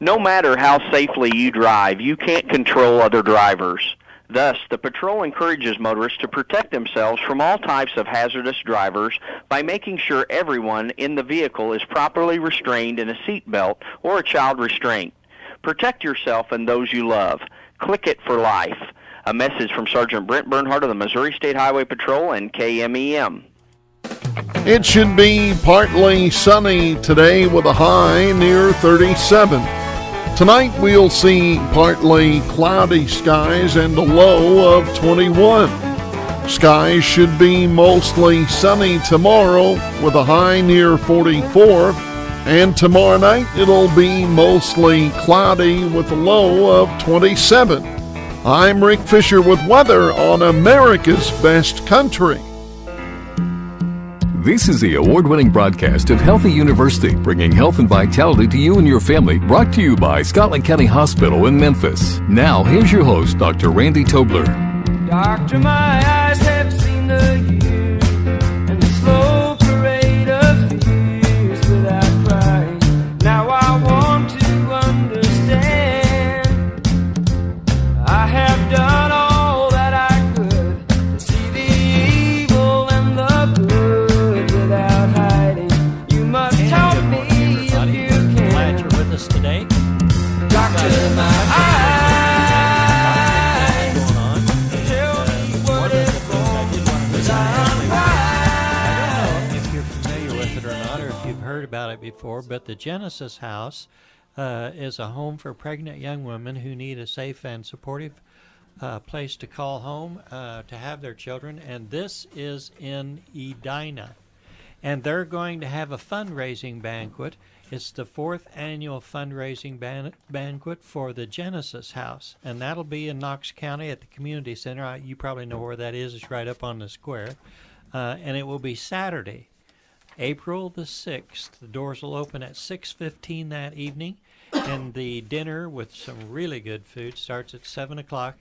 No matter how safely you drive, you can't control other drivers. Thus, the patrol encourages motorists to protect themselves from all types of hazardous drivers by making sure everyone in the vehicle is properly restrained in a seat belt or a child restraint. Protect yourself and those you love. Click it for life. A message from Sergeant Brent Bernhardt of the Missouri State Highway Patrol and KMEM. It should be partly sunny today with a high near 37. Tonight we'll see partly cloudy skies and a low of 21. Skies should be mostly sunny tomorrow with a high near 44. And tomorrow night it'll be mostly cloudy with a low of 27. I'm Rick Fisher with weather on America's Best Country. This is the award-winning broadcast of Healthy University, bringing health and vitality to you and your family, brought to you by Scotland County Hospital in Memphis. Now, here's your host, Dr. Randy Tobler. Doctor, my eyes have seen the years and the slow parade of fears without crying. Now I want to understand. I have done all that I could to see the evil and the good without hiding. You must help me if you can. Glad you're with us today. Doctor, my eyes, tell me what is wrong, 'cause I'm right. If you're familiar with it or not, or if you've heard about it before, but the Genesis House is a home for pregnant young women who need a safe and supportive place to call home to have their children, and this is in Edina. And they're going to have a fundraising banquet. It's the 4th annual fundraising banquet for the Genesis House, and that'll be in Knox County at the Community Center. You probably know where that is. It's right up on the square. And it will be Saturday, April the 6th. The doors will open at 6:15 that evening, and the dinner with some really good food starts at 7 o'clock.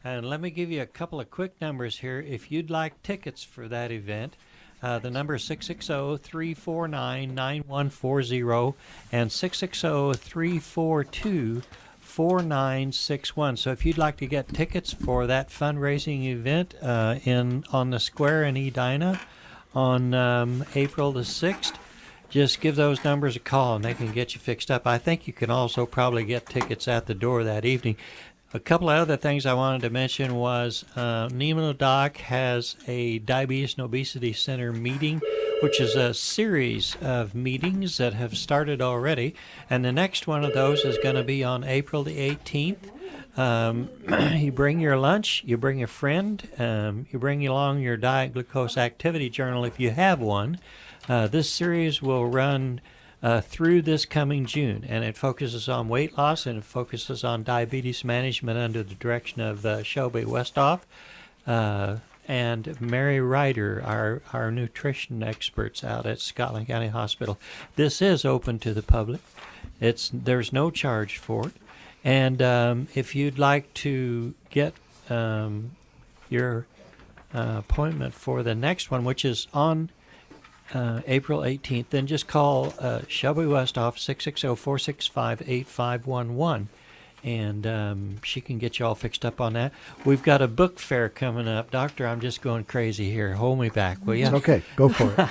And let me give you a couple of quick numbers here. If you'd like tickets for that event, the number is 660-349-9140 and 660-342-4961. So if you'd like to get tickets for that fundraising event on the square in Edina on April the 6th, just give those numbers a call and they can get you fixed up. I think you can also probably get tickets at the door that evening. A couple of other things I wanted to mention was Nemo Doc has a Diabetes and Obesity Center meeting, which is a series of meetings that have started already. And the next one of those is going to be on April the 18th. You bring your lunch, you bring a friend, you bring along your diet glucose activity journal if you have one. This series will run through this coming June, and it focuses on weight loss and it focuses on diabetes management under the direction of Shelby Westhoff and Mary Ryder, our nutrition experts out at Scotland County Hospital. This is open to the public. There's no charge for it, and if you'd like to get your appointment for the next one, which is on April 18th, then just call Shelby Westhoff 660-465-8511, and she can get you all fixed up on that. We've got a book fair coming up. Doctor, I'm just going crazy here. Hold me back, will you? Okay, go for it.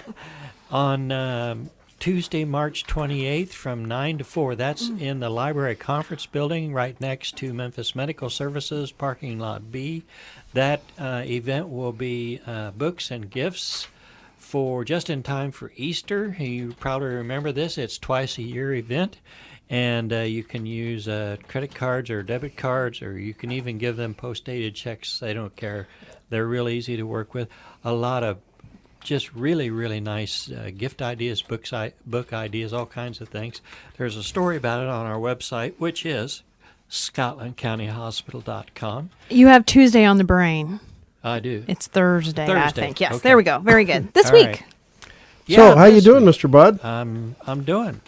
On Tuesday, March 28th from 9 to 4. That's in the Library Conference Building right next to Memphis Medical Services, Parking Lot B. That event will be books and gifts for just in time for Easter. You probably remember this. It's twice a year event, and you can use credit cards or debit cards, or you can even give them post-dated checks. They don't care. They're real easy to work with. A lot of just really, really nice gift ideas, book ideas, all kinds of things. There's a story about it on our website, which is scotlandcountyhospital.com. You have Tuesday on the brain. I do. It's Thursday, I think. Yes, okay. There we go. Very good. This All week. right. So, how you doing, Mr. Bud? I'm doing.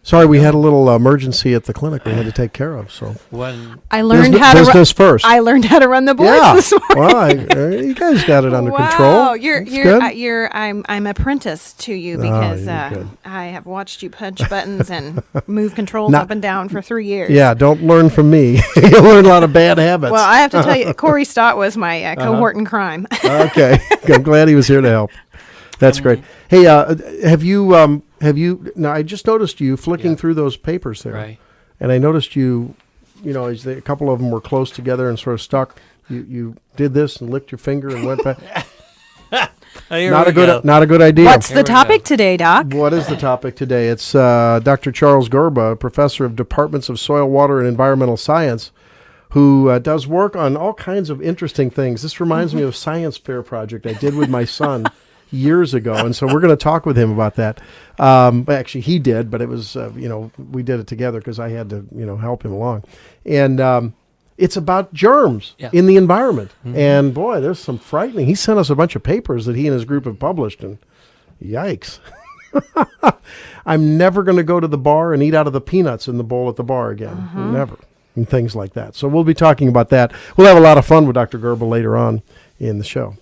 Sorry, we had a little emergency at the clinic we had to take care of. So When I learned business first. I learned how to run the boards this morning. Well, you guys got it under Wow, control. I'm apprentice to you because you're good. I have watched you punch buttons and move controls up and down for 3 years. Yeah, don't learn from me. You'll learn a lot of bad habits. Well, I have to tell you, Corey Stott was my cohort in crime. Okay, I'm glad he was here to help. That's great. Hey, have you? Now, I just noticed you flicking through those papers there, Right. and I noticed you. As a couple of them were close together and sort of stuck. You did this and licked your finger and went back. Not a good idea. What's the topic today, Doc? What is the topic today? It's Dr. Charles Gerba, professor of Departments of Soil, Water, and Environmental Science, who does work on all kinds of interesting things. This reminds me of a science fair project I did with my son years ago, and so we're going to talk with him about that. Actually, he did, but it was, we did it together because I had to, help him along. And it's about germs in the environment. Mm-hmm. And boy, there's some frightening. He sent us a bunch of papers that he and his group have published, and yikes. I'm never going to go to the bar and eat out of the peanuts in the bowl at the bar again. Mm-hmm. Never. And things like that. So we'll be talking about that. We'll have a lot of fun with Dr. Gerba later on in the show.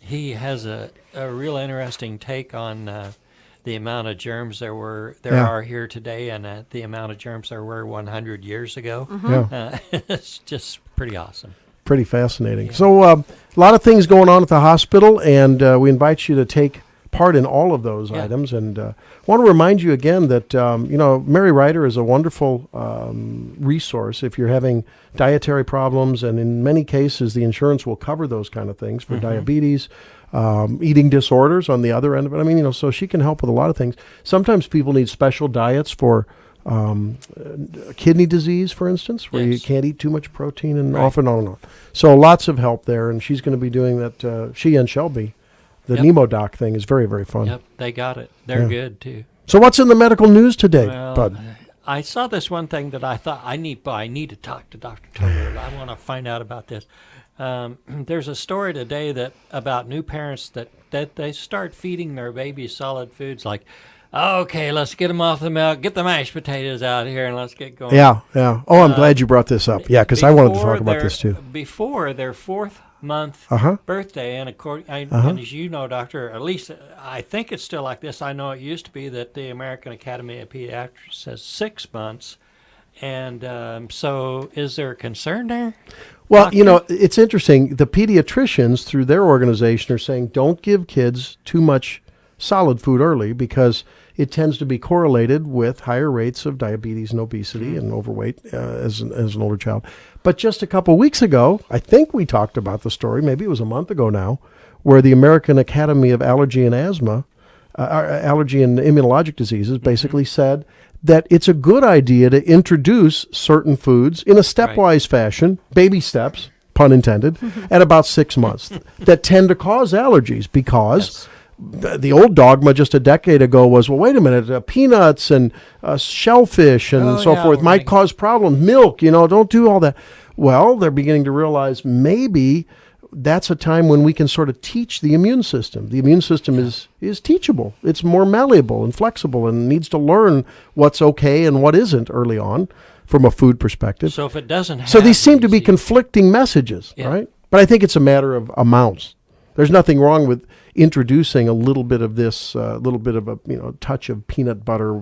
He has a real interesting take on the amount of germs there are here today, and the amount of germs there were 100 years ago. Mm-hmm. It's just pretty awesome. Pretty fascinating. Yeah. So a lot of things going on at the hospital, and we invite you to take part in all of those items. And want to remind you again that Mary Ryder is a wonderful resource if you're having dietary problems, and in many cases the insurance will cover those kind of things for diabetes, eating disorders on the other end of it. So she can help with a lot of things. Sometimes people need special diets for kidney disease, for instance, where you can't eat too much protein, and off and on and on. So lots of help there, and she's going to be doing that. She and Shelby. The Nemo Doc thing is very, very fun. Yep, they got it. They're good, too. So what's in the medical news today, Bud? I saw this one thing that I thought I need to talk to Dr. Tobler. I want to find out about this. There's a story today about new parents that they start feeding their babies solid foods like, okay, let's get them off the milk, get the mashed potatoes out here, and let's get going. Yeah. Oh, I'm glad you brought this up. Yeah, because I wanted to talk about this, too. Before their fourth month birthday, and as you know, Doctor, at least I think it's still like this. I know it used to be that the American Academy of Pediatrics says 6 months, and so is there a concern there? Well, it's interesting. The pediatricians, through their organization, are saying don't give kids too much solid food early because it tends to be correlated with higher rates of diabetes and obesity and overweight as an older child. But just a couple weeks ago, I think we talked about the story, maybe it was a month ago now, where the American Academy of Allergy and Asthma, Allergy and Immunologic Diseases basically said that it's a good idea to introduce certain foods in a stepwise fashion, baby steps, pun intended, at about 6 months that tend to cause allergies because the old dogma just a decade ago was, well, wait a minute, peanuts and shellfish and so forth might cause problems. Milk, don't do all that. Well, they're beginning to realize maybe that's a time when we can sort of teach the immune system. The immune system is teachable. It's more malleable and flexible and needs to learn what's okay and what isn't early on from a food perspective. So if it doesn't happen, so these seem to be conflicting messages, right? But I think it's a matter of amounts. There's nothing wrong with introducing a little bit of this, little bit of a touch of peanut butter,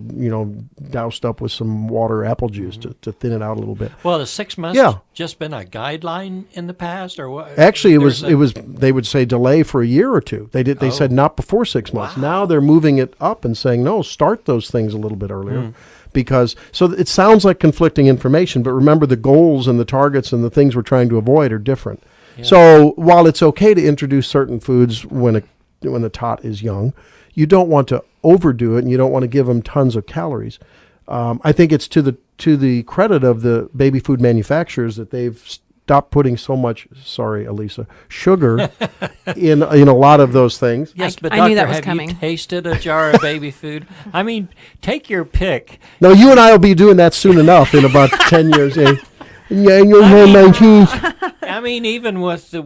doused up with some water, apple juice to thin it out a little bit. Well, the 6 months just been a guideline in the past, or what? Actually, it was. They would say delay for a year or two. They said not before 6 months. Wow. Now they're moving it up and saying no, start those things a little bit earlier. Because it sounds like conflicting information, but remember the goals and the targets and the things we're trying to avoid are different. Yeah. So while it's okay to introduce certain foods when the tot is young, you don't want to overdo it, and you don't want to give them tons of calories. I think it's to the credit of the baby food manufacturers that they've stopped putting so much, sorry, Elisa, sugar in a lot of those things. Yes, but I Doctor, knew that was have coming. you tasted a jar of baby food? I mean, take your pick. No, you and I will be doing that soon enough in about 10 years. I mean, even with the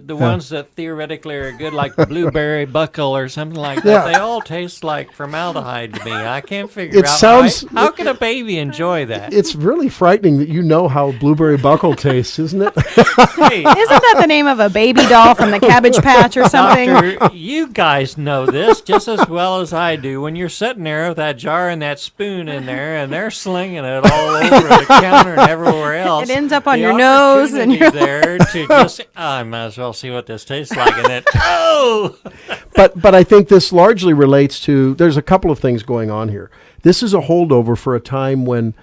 ones that theoretically are good, like the blueberry buckle or something like that, they all taste like formaldehyde to me. I can't figure out how can a baby enjoy that? It's really frightening that you know how blueberry buckle tastes, isn't it? Hey, Isn't that the name of a baby doll from the Cabbage Patch or something? Doctor, you guys know this just as well as I do. When you're sitting there with that jar and that spoon in there, and they're slinging it all over the counter and everywhere else, It ends up on your nose, and you're there to just. I might as well see what this tastes like, and then But I think this largely relates to. There's a couple of things going on here. This is a holdover for a time when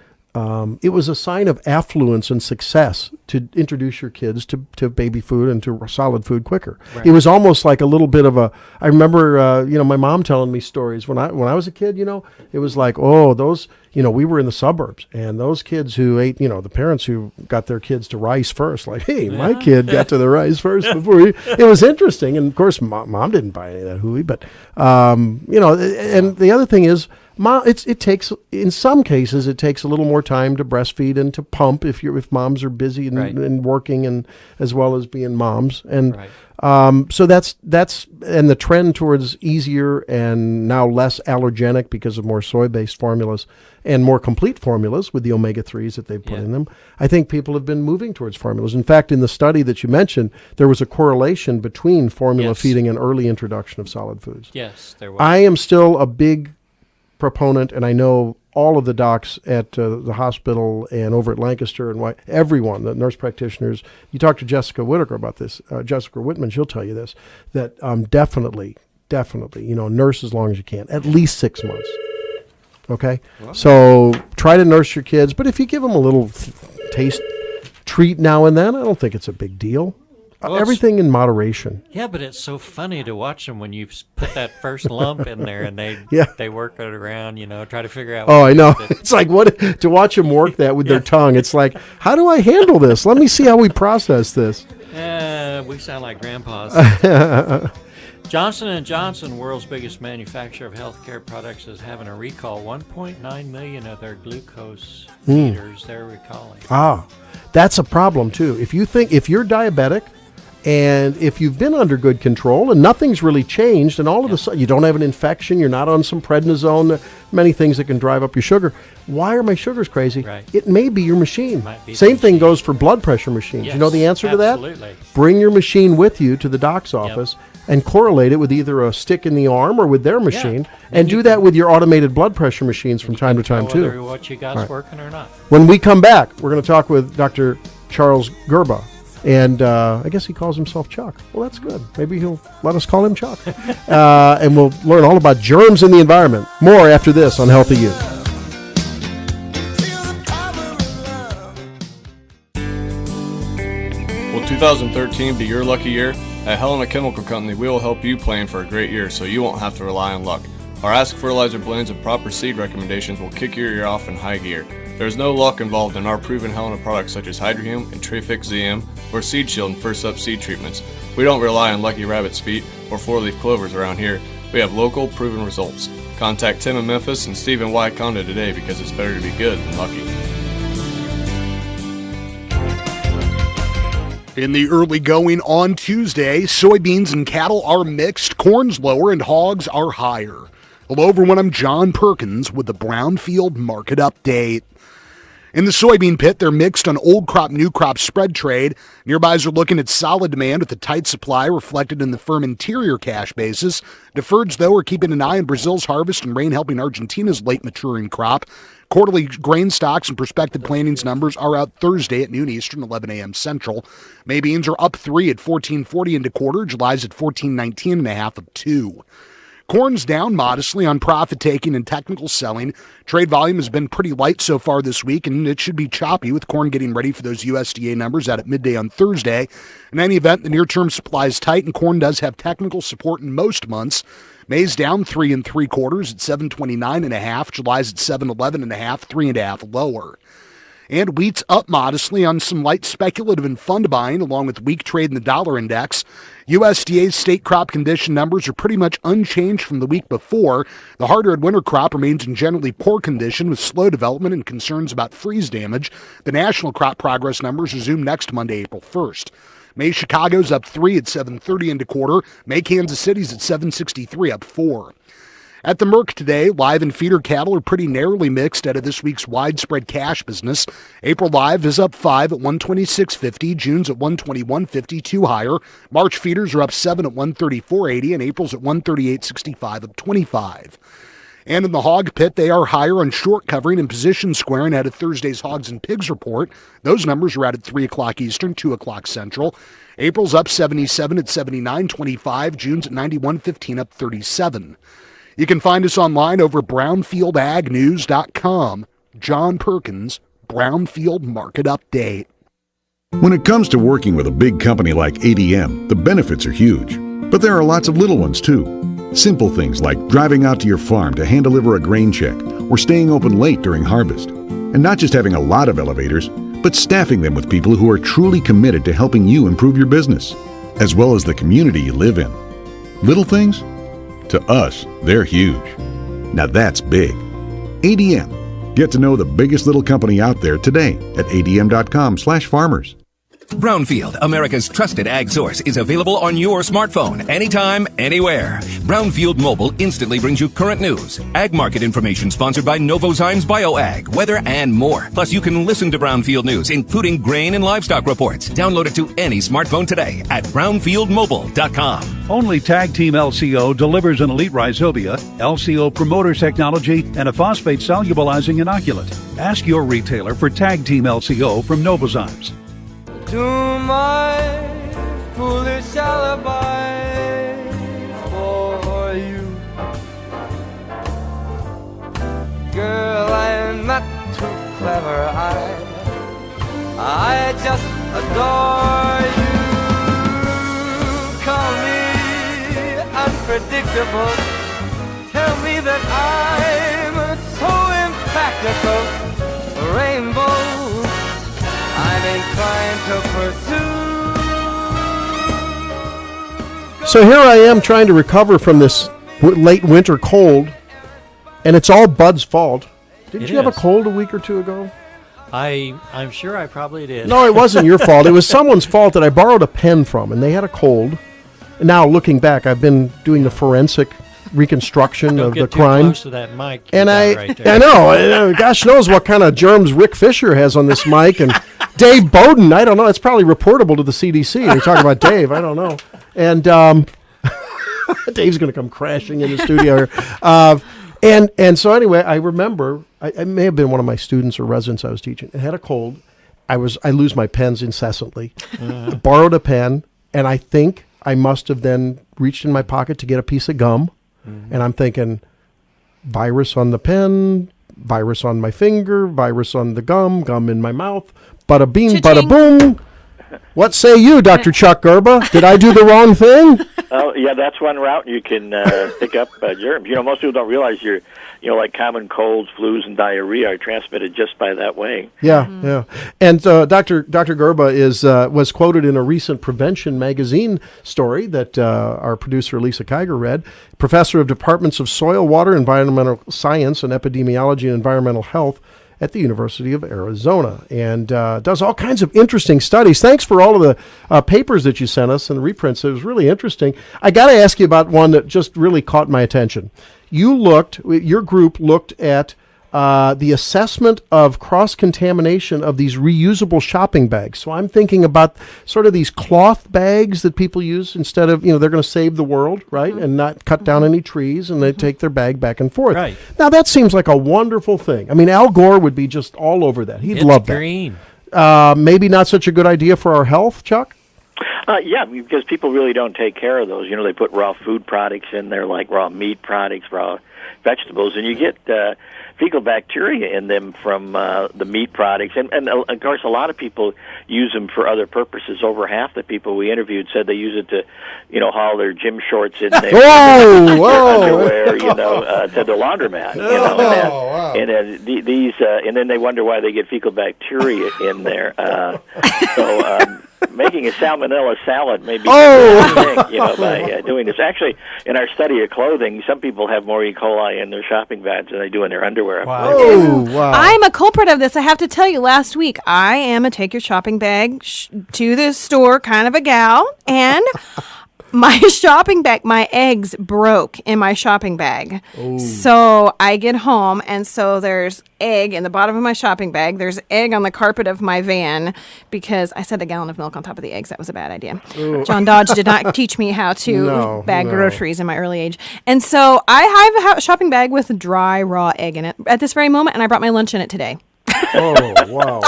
it was a sign of affluence and success to introduce your kids to baby food and to solid food quicker. Right. It was almost like a little bit of a. I remember, my mom telling me stories when I was a kid. It was like, oh, those. We were in the suburbs, and those kids who ate, the parents who got their kids to rice first, like, hey, my kid got to the rice first before he. It was interesting, and of course, mom didn't buy any of that hooey, but and the other thing is. It takes, in some cases, it takes a little more time to breastfeed and to pump if moms are busy and working and as well as being moms. And so that's and the trend towards easier and now less allergenic because of more soy-based formulas and more complete formulas with the omega-3s that they've put in them. I think people have been moving towards formulas. In fact, in the study that you mentioned, there was a correlation between formula feeding and early introduction of solid foods. Yes, there was. I am still a big proponent, and I know all of the docs at the hospital and over at Lancaster and everyone, the nurse practitioners. You talk to Jessica Whitaker about this, Jessica Whitman, she'll tell you this, that definitely, nurse as long as you can, at least 6 months. Okay? Wow. So try to nurse your kids, but if you give them a little taste treat now and then, I don't think it's a big deal. Well, everything in moderation. Yeah, but it's so funny to watch them when you put that first lump in there and they work it around, try to figure out. Oh, I know. It's like to watch them work that with their tongue. It's like, how do I handle this? Let me see how we process this. We sound like grandpas. Johnson & Johnson, world's biggest manufacturer of healthcare products, is having a recall. 1.9 million of their glucose feeders they're recalling. That's a problem too. If you're diabetic, and if you've been under good control and nothing's really changed and all of a sudden you don't have an infection, you're not on some prednisone, many things that can drive up your sugar. Why are my sugars crazy? Right. It may be your machine. Same thing goes for blood pressure machines. Yes, you know the answer to that? Absolutely. Bring your machine with you to the doc's office and correlate it with either a stick in the arm or with their machine, and do that with your automated blood pressure machines from time to time too. Whether what you got's working or not. When we come back, we're going to talk with Dr. Charles Gerba. And I guess he calls himself Chuck. Well, that's good. Maybe he'll let us call him Chuck. And we'll learn all about germs in the environment. More after this on Healthy You. Will 2013 be your lucky year? At Helena Chemical Company, we will help you plan for a great year so you won't have to rely on luck. Our Ask Fertilizer blends and proper seed recommendations will kick your year off in high gear. There is no luck involved in our proven Helena products such as Hydrohume and Trifix ZM or Seed Shield and First Up seed treatments. We don't rely on lucky rabbit's feet or four-leaf clovers around here. We have local, proven results. Contact Tim in Memphis and Steve in Wyconda today because it's better to be good than lucky. In the early going on Tuesday, soybeans and cattle are mixed, corn's lower, and hogs are higher. Hello everyone, I'm John Perkins with the Brownfield Market Update. In the soybean pit, they're mixed on old crop, new crop spread trade. Nearbys are looking at solid demand with a tight supply reflected in the firm interior cash basis. Deferreds, though, are keeping an eye on Brazil's harvest and rain helping Argentina's late maturing crop. Quarterly grain stocks and prospective plantings numbers are out Thursday at noon Eastern, 11 a.m. Central. May beans are up 3 at 14.40 into quarter. July's at 14.19 and a half of 2. Corn's down modestly on profit-taking and technical selling. Trade volume has been pretty light so far this week, and it should be choppy with corn getting ready for those USDA numbers out at midday on Thursday. In any event, the near-term supply is tight, and corn does have technical support in most months. May's down 3 3/4 at 7.29 and a half. July's at 7.11 and a half, 3 and a half lower. And wheat's up modestly on some light speculative and fund buying, along with weak trade in the dollar index. USDA's state crop condition numbers are pretty much unchanged from the week before. The hard-red winter crop remains in generally poor condition with slow development and concerns about freeze damage. The national crop progress numbers resume next Monday, April 1st. May Chicago's up 3 at 7:30 into quarter. May Kansas City's at 7:63 up 4. At the Merc today, live and feeder cattle are pretty narrowly mixed out of this week's widespread cash business. April live is up 5 at 126.50. June's at 121.50, 2 higher. March feeders are up 7 at 134.80, and April's at 138.65 up 25. And in the hog pit, they are higher on short covering and position squaring out of Thursday's Hogs and Pigs report. Those numbers are out at 3 o'clock Eastern, 2 o'clock Central. April's up 77 at 79.25. June's at 91.15 up 37. You can find us online over brownfieldagnews.com. John Perkins, Brownfield Market Update. When it comes to working with a big company like ADM, the benefits are huge. But there are lots of little ones too. Simple things like driving out to your farm to hand deliver a grain check or staying open late during harvest. And not just having a lot of elevators, but staffing them with people who are truly committed to helping you improve your business, as well as the community you live in. Little things? To us, they're huge. Now that's big. ADM. Get to know the biggest little company out there today at adm.com/farmers. Brownfield, America's trusted ag source, is available on your smartphone, anytime, anywhere. Brownfield Mobile instantly brings you current news, ag market information sponsored by Novozymes BioAg, weather, and more. Plus, you can listen to Brownfield News, including grain and livestock reports. Download it to any smartphone today at brownfieldmobile.com. Only Tag Team LCO delivers an elite rhizobia, LCO promoter technology, and a phosphate solubilizing inoculant. Ask your retailer for Tag Team LCO from Novozymes. To my foolish alibi for you, girl, I'm not too clever. I just adore you. Call me unpredictable. Tell me that I'm so impractical. Rainbow, I'm inclined to pursue. So here I am trying to recover from this late winter cold, and it's all Bud's fault. Didn't you have a cold a week or two ago? I'm sure I probably did. No, it wasn't your fault. It was someone's fault that I borrowed a pen from, and they had a cold. And now, looking back, I've been doing the forensic reconstruction of the crime. Close to that mic. And right there. I know. Gosh knows what kind of germs Rick Fisher has on this mic. And Dave Bowden, I don't know. It's probably reportable to the CDC. You're talking about Dave. I don't know. And Dave's going to come crashing in the studio here. And so anyway, I remember, I may have been one of my students or residents I was teaching. I had a cold. I lose my pens incessantly. I borrowed a pen, and I think I must have then reached in my pocket to get a piece of gum. Mm-hmm. And I'm thinking, virus on the pen, virus on my finger, virus on the gum in my mouth, bada bing, bada boom. What say you, Dr. Chuck Gerba? Did I do the wrong thing? Oh, yeah, that's one route you can pick up germs. You know, most people don't realize like common colds, flus, and diarrhea are transmitted just by that way. Yeah, yeah. And Dr. Gerba was quoted in a recent Prevention magazine story that our producer Lisa Kiger read. Professor of Departments of Soil, Water, Environmental Science, and Epidemiology and Environmental Health at the University of Arizona, and does all kinds of interesting studies. Thanks for all of the papers that you sent us and the reprints. It was really interesting. I got to ask you about one that just really caught my attention. Your group looked at the assessment of cross-contamination of these reusable shopping bags. So I'm thinking about sort of these cloth bags that people use instead of, they're going to save the world, right? Mm-hmm. And not cut down any trees, and they take their bag back and forth. Right. Now, that seems like a wonderful thing. I mean, Al Gore would be just all over that. He'd love that. Green. Maybe not such a good idea for our health, Chuck? Yeah, because people really don't take care of those. They put raw food products in there, like raw meat products, raw vegetables, and you get fecal bacteria in them from the meat products. And of course, a lot of people use them for other purposes. Over half the people we interviewed said they use it to, haul their gym shorts in their, underwear, to the laundromat. And then they wonder why they get fecal bacteria in there. Making a salmonella salad may be a thing, by doing this. Actually, in our study of clothing, some people have more E. coli in their shopping bags than they do in their underwear. Wow. I'm a culprit of this. I have to tell you, last week, I am a take your shopping bag to the store kind of a gal, and my shopping bag, my eggs broke in my shopping bag. Ooh. So I get home, and so there's egg in the bottom of my shopping bag. There's egg on the carpet of my van because I set a gallon of milk on top of the eggs. That was a bad idea. Ooh. John Dodge did not teach me how to bag groceries in my early age. And so I have a shopping bag with dry, raw egg in it at this very moment, and I brought my lunch in it today. Oh, wow.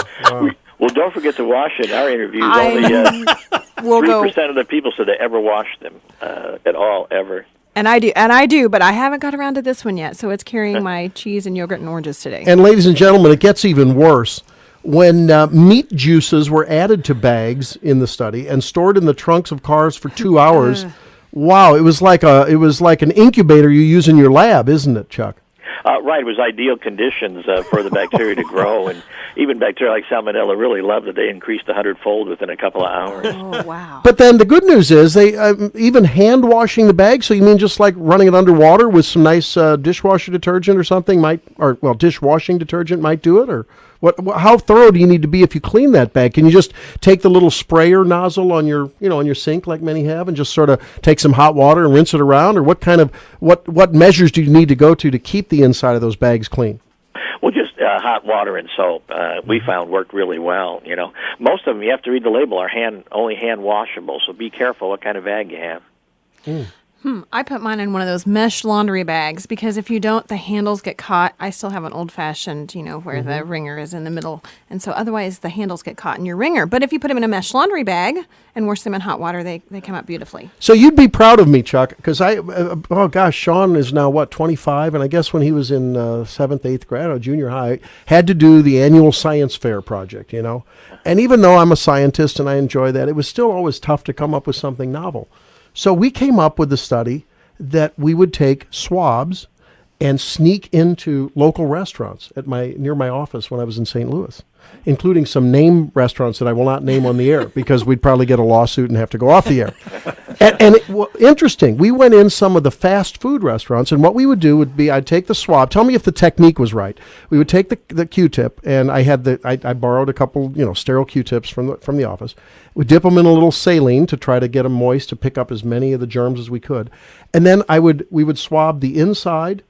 Well, don't forget to wash it. Our interviews, only 3% of the people said they ever washed them at all, ever. And I do, but I haven't got around to this one yet, so it's carrying my cheese and yogurt and oranges today. And ladies and gentlemen, it gets even worse. When meat juices were added to bags in the study and stored in the trunks of cars for 2 hours, wow, it was like an incubator you use in your lab, isn't it, Chuck? Right, it was ideal conditions for the bacteria to grow, and even bacteria like salmonella really loved it. They increased 100-fold within a couple of hours. Oh, wow. But then the good news is they even hand washing the bag, so you mean just like running it underwater with some nice dishwasher detergent or something dishwashing detergent might do it, or how thorough do you need to be if you clean that bag? Can you just take the little sprayer nozzle on your sink like many have and just sort of take some hot water and rinse it around, or what measures do you need to go to keep the inside of those bags clean? Well, just hot water and soap we found worked really well. Most of them, you have to read the label, are only hand washable, so be careful what kind of bag you have. I put mine in one of those mesh laundry bags because if you don't, the handles get caught. I still have an old-fashioned, where the wringer is in the middle. And so otherwise the handles get caught in your wringer. But if you put them in a mesh laundry bag and wash them in hot water, they come out beautifully. So you'd be proud of me, Chuck, because Sean is now, 25? And I guess when he was in 7th, 8th grade, or junior high, had to do the annual science fair project, And even though I'm a scientist and I enjoy that, it was still always tough to come up with something novel. So we came up with the study that we would take swabs and sneak into local restaurants near my office when I was in St. Louis, including some name restaurants that I will not name on the air because we'd probably get a lawsuit and have to go off the air. And interesting, we went in some of the fast food restaurants, and what we would do would be I'd take the swab. Tell me if the technique was right. We would take the Q-tip, and I borrowed a couple sterile Q-tips from the office. We'd dip them in a little saline to try to get them moist to pick up as many of the germs as we could, and then we would swab the inside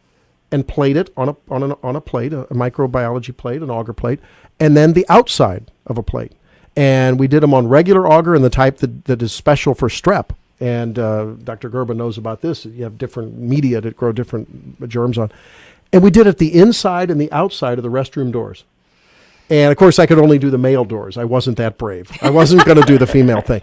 and plate it on a plate, a microbiology plate, an agar plate, and then the outside of a plate. And we did them on regular agar and the type that is special for strep. And Dr. Gerba knows about this. You have different media that grow different germs on. And we did it the inside and the outside of the restroom doors. And, of course, I could only do the male doors. I wasn't that brave. I wasn't going to do the female thing.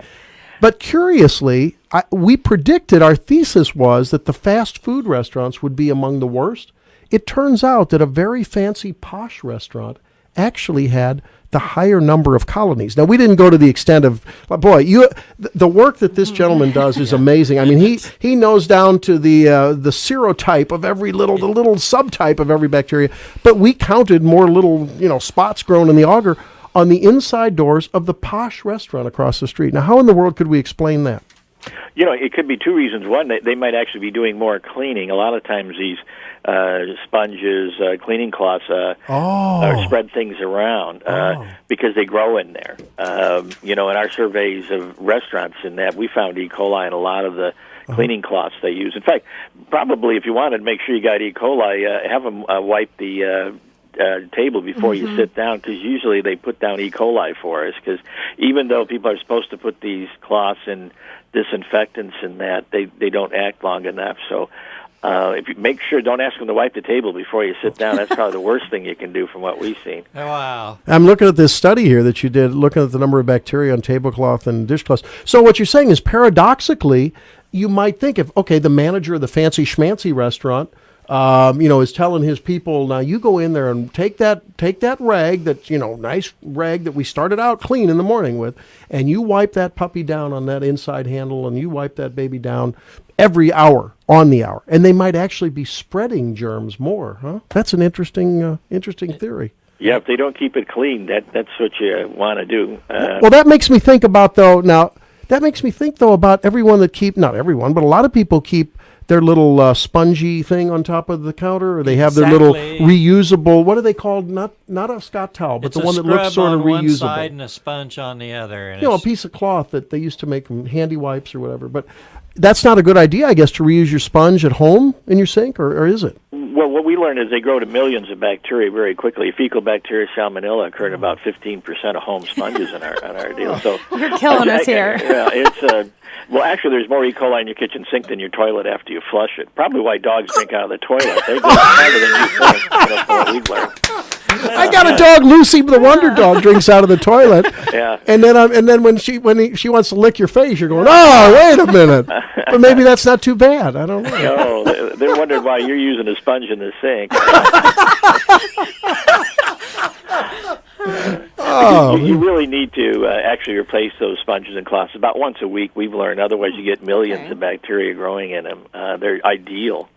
But curiously, we predicted, our thesis was that the fast food restaurants would be among the worst. It turns out that a very fancy posh restaurant actually had the higher number of colonies. Now, we didn't go to the extent of, the work that this gentleman does is amazing. I mean, he knows down to the serotype of the little subtype of every bacteria, but we counted more little, spots grown in the agar on the inside doors of the posh restaurant across the street. Now, how in the world could we explain that? It could be two reasons. One, they might actually be doing more cleaning. A lot of times these sponges, cleaning cloths spread things around because they grow in there. In our surveys of restaurants and that, we found E. coli in a lot of the cleaning cloths they use. In fact, probably if you wanted to make sure you got E. coli, have them wipe the table before you sit down, because usually they put down E. coli for us, because even though people are supposed to put these cloths in disinfectants and that, they don't act long enough. So if you make sure, don't ask them to wipe the table before you sit down. That's probably the worst thing you can do from what we've seen. Wow. I'm looking at this study here that you did, looking at the number of bacteria on tablecloth and dishcloths. So what you're saying is, paradoxically, you might think the manager of the fancy schmancy restaurant is telling his people, now you go in there and take that rag, that, nice rag that we started out clean in the morning with, and you wipe that puppy down on that inside handle, and you wipe that baby down every hour, on the hour. And they might actually be spreading germs more, huh? That's an interesting theory. Yeah, if they don't keep it clean, that's what you want to do. Well, that makes me think about, about everyone that not everyone, but a lot of people keep their little spongy thing on top of the counter, or they have their little reusable, what are they called? Not a Scott towel, but the one that looks sort of reusable. One side and a sponge on the other. And a piece of cloth that they used to make from handy wipes or whatever. But that's not a good idea, I guess, to reuse your sponge at home in your sink, or is it? Well, what we learned is they grow to millions of bacteria very quickly. Fecal bacteria, salmonella, occur in about 15% of home sponges on our deal. So you're killing us here. Yeah, it's well, actually, there's more E. coli in your kitchen sink than your toilet after you flush it. Probably why dogs drink out of the toilet. They go harder than you think. That's what we've learned. I got a dog, Lucy, the wonder dog, drinks out of the toilet. Yeah. And then when she wants to lick your face, you're going, oh, wait a minute. But maybe that's not too bad. I don't know. No, they're wondering why you're using a sponge in the sink. You really need to actually replace those sponges and cloths about once a week, we've learned. Otherwise, you get millions of bacteria growing in them. They're ideal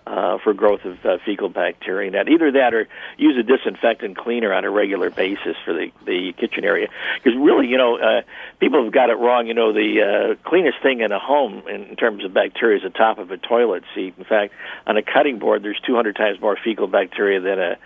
for growth of fecal bacteria. Either that or use a disinfectant cleaner on a regular basis for the kitchen area. Because really, people have got it wrong. The cleanest thing in a home in terms of bacteria is the top of a toilet seat. In fact, on a cutting board, there's 200 times more fecal bacteria than a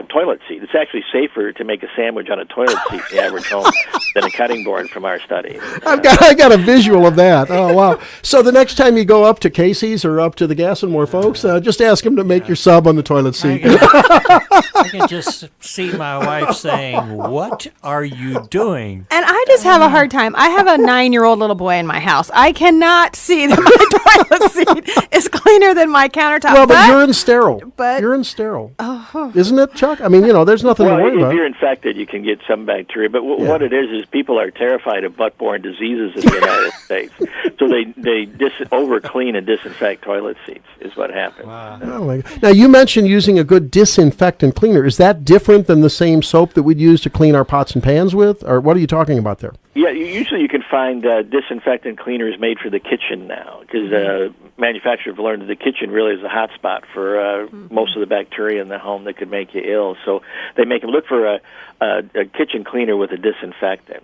toilet seat. It's actually safer to make a sandwich on a toilet seat in the average home than a cutting board from our study. I got a visual of that. Oh, wow. So the next time you go up to Casey's or up to the Gas and More folks, just ask them to make your sub on the toilet seat. I can just see my wife saying, "What are you doing?" And I just have a hard time. I have a 9-year-old little boy in my house. I cannot see that my toilet seat is cleaner than my countertop. Well, but urine sterile. Urine sterile. Oh. Isn't it, Chuck? I mean, there's nothing to worry about. If you're infected, you can get some bacteria. But what it is people are terrified of butt-borne diseases in the United States. So they over-clean and disinfect toilet seats is what happens. Wow. Oh my God. Now, you mentioned using a good disinfectant cleaner. Is that different than the same soap that we'd use to clean our pots and pans with? Or what are you talking about there? Yeah, usually you can find disinfectant cleaners made for the kitchen now, because manufacturers have learned that the kitchen really is a hot spot for most of the bacteria in the home that could make you ill. So they make them look for a kitchen cleaner with a disinfectant.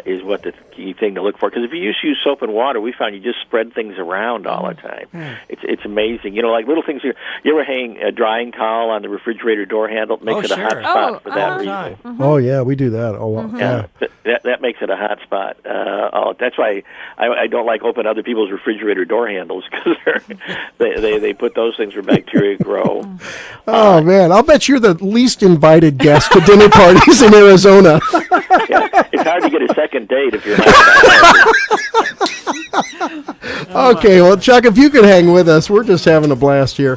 Is what the key thing to look for. Because if you just use soap and water, we found you just spread things around all the time. It's amazing. Like little things. You ever hang a drying towel on the refrigerator door handle? It makes it a hot spot for that reason. Mm-hmm. Oh, yeah, we do that a lot. Mm-hmm. Yeah, that makes it a hot spot. That's why I don't like open other people's refrigerator door handles, because they put those things where bacteria grow. Oh, man, I'll bet you're the least invited guest to dinner parties in Arizona. Yeah, it's hard to get a second date if you're not. Okay, well, Chuck, if you could hang with us, we're just having a blast here.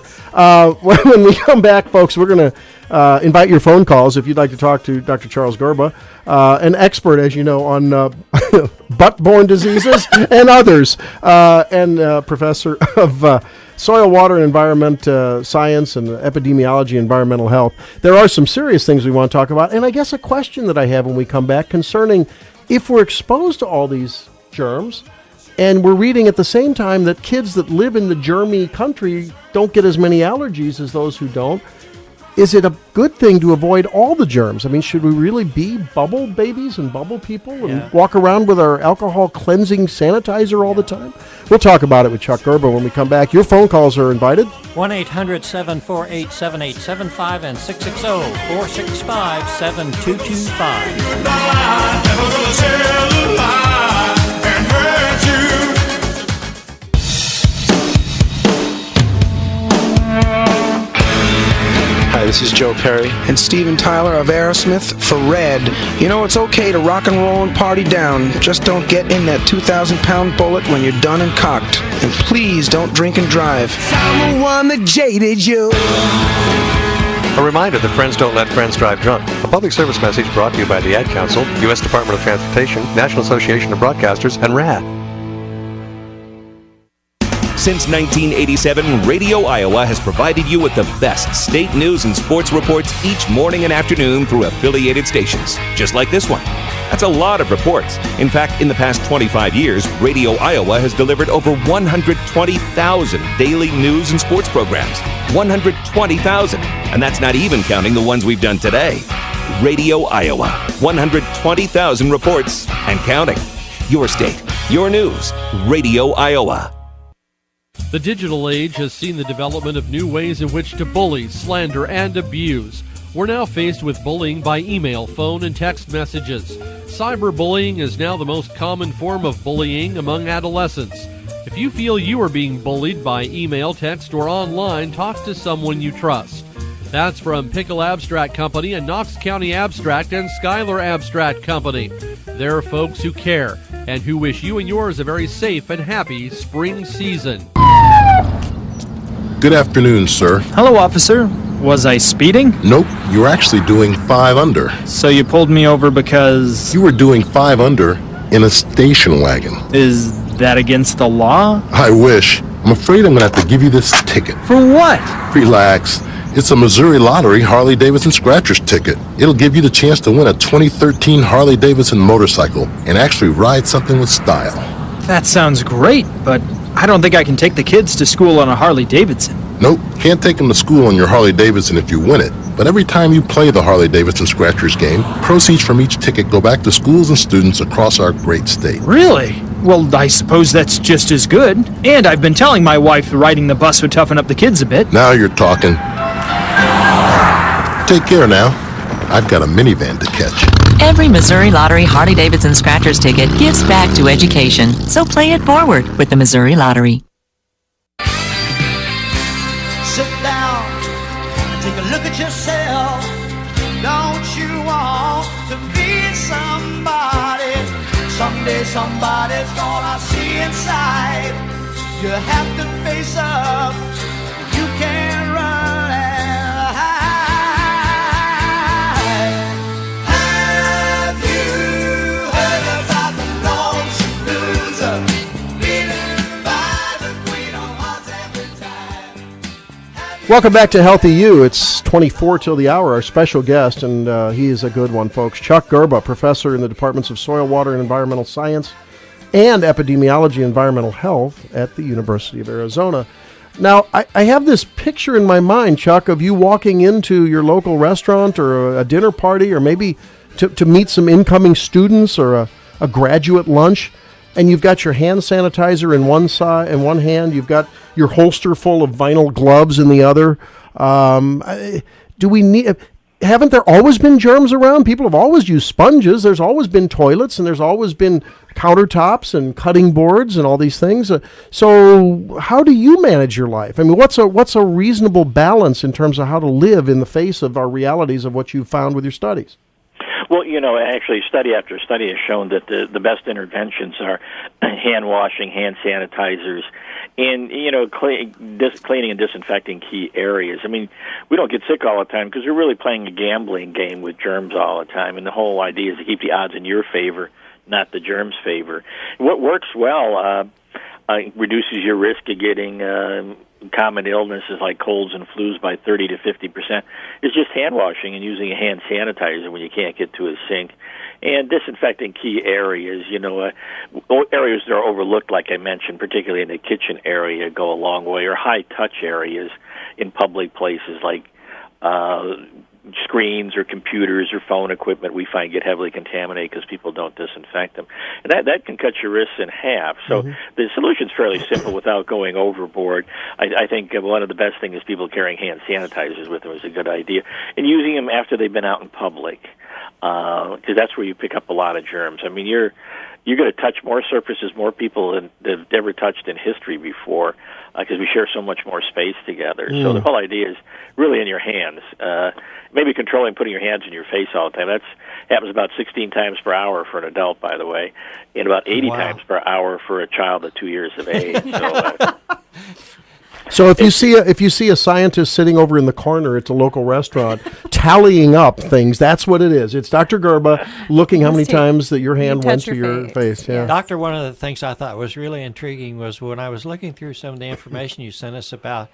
When we come back, folks, we're going to invite your phone calls if you'd like to talk to Dr. Charles Gorba, an expert, as you know, on butt-borne diseases and others, and professor of soil, water, and environment science and epidemiology, environmental health. There are some serious things we want to talk about, and I guess a question that I have when we come back concerning if we're exposed to all these germs, and we're reading at the same time that kids that live in the germy country don't get as many allergies as those who don't. Is it a good thing to avoid all the germs? I mean, should we really be bubble babies and bubble people and walk around with our alcohol cleansing sanitizer all the time? We'll talk about it with Chuck Gerber when we come back. Your phone calls are invited. 1-800-748-7875 and 660-465-7225. Hi, this is Joe Perry and Steven Tyler of Aerosmith for Red. It's okay to rock and roll and party down. Just don't get in that 2,000-pound bullet when you're done and cocked. And please don't drink and drive. I'm the one that jaded you. A reminder that friends don't let friends drive drunk. A public service message brought to you by the Ad Council, U.S. Department of Transportation, National Association of Broadcasters, and RAD. Since 1987, Radio Iowa has provided you with the best state news and sports reports each morning and afternoon through affiliated stations, just like this one. That's a lot of reports. In fact, in the past 25 years, Radio Iowa has delivered over 120,000 daily news and sports programs. 120,000. And that's not even counting the ones we've done today. Radio Iowa. 120,000 reports and counting. Your state, your news. Radio Iowa. The digital age has seen the development of new ways in which to bully, slander, and abuse. We're now faced with bullying by email, phone, and text messages. Cyberbullying is now the most common form of bullying among adolescents. If you feel you are being bullied by email, text, or online, talk to someone you trust. That's from Pickle Abstract Company and Knox County Abstract and Schuyler Abstract Company. They're folks who care and who wish you and yours a very safe and happy spring season. Good afternoon, sir. Hello, officer. Was I speeding? Nope, you were actually doing 5 under. So you pulled me over because... You were doing 5 under in a station wagon. Is that against the law? I wish. I'm afraid I'm going to have to give you this ticket. For what? Relax. It's a Missouri Lottery Harley-Davidson Scratchers ticket. It'll give you the chance to win a 2013 Harley-Davidson motorcycle and actually ride something with style. That sounds great, but I don't think I can take the kids to school on a Harley-Davidson. Nope, can't take them to school on your Harley-Davidson if you win it. But every time you play the Harley-Davidson Scratchers game, proceeds from each ticket go back to schools and students across our great state. Really? Well, I suppose that's just as good. And I've been telling my wife riding the bus would toughen up the kids a bit. Now you're talking. Take care now. I've got a minivan to catch. Every Missouri Lottery Harley-Davidson Scratchers ticket gives back to education. So play it forward with the Missouri Lottery. Sit down and take a look at yourself. Don't you want to be somebody? Someday somebody's gonna see inside. You have to face up. You can't run and hide. Have you heard about the lonesome loser? Beaten by the queen on odds every time. Welcome back to Healthy You. It's 24 till the hour. Our special guest, and he is a good one, folks. Chuck Gerba, professor in the departments of soil, water, and environmental science and epidemiology and environmental health at the University of Arizona. Now, I have this picture in my mind, Chuck, of you walking into your local restaurant or a dinner party or maybe to meet some incoming students or a graduate lunch, and you've got your hand sanitizer in one hand, you've got your holster full of vinyl gloves in the other. Haven't there always been germs around? People have always used sponges. There's always been toilets, and there's always been countertops and cutting boards and all these things. So how do you manage your life? I mean, what's a reasonable balance in terms of how to live in the face of our realities of what you've found with your studies? Well, actually, study after study has shown that the best interventions are hand washing, hand sanitizers, and, cleaning and disinfecting key areas. I mean, we don't get sick all the time because we're really playing a gambling game with germs all the time, and the whole idea is to keep the odds in your favor, not the germs' favor. What works well reduces your risk of getting common illnesses like colds and flus by 30 to 50%. Is just hand washing and using a hand sanitizer when you can't get to a sink, and disinfecting key areas. Areas that are overlooked, like I mentioned, particularly in the kitchen area, go a long way, or high touch areas in public places like screens or computers or phone equipment we find get heavily contaminated because people don't disinfect them. And that can cut your risks in half. So the solution's fairly simple without going overboard. I think one of the best things is people carrying hand sanitizers with them is a good idea. And using them after they've been out in public, because that's where you pick up a lot of germs. I mean, you're going to touch more surfaces, more people than they've ever touched in history before, because we share so much more space together. So the whole idea is really in your hands. Maybe controlling putting your hands in your face all the time. That happens about 16 times per hour for an adult, by the way, and about 80 times per hour for a child of 2 years of age. So, So if you see a scientist sitting over in the corner at the local restaurant tallying up things, that's what it is. It's Dr. Gerba looking how many times that your hand went to your face. Yeah. Doctor, one of the things I thought was really intriguing was when I was looking through some of the information you sent us about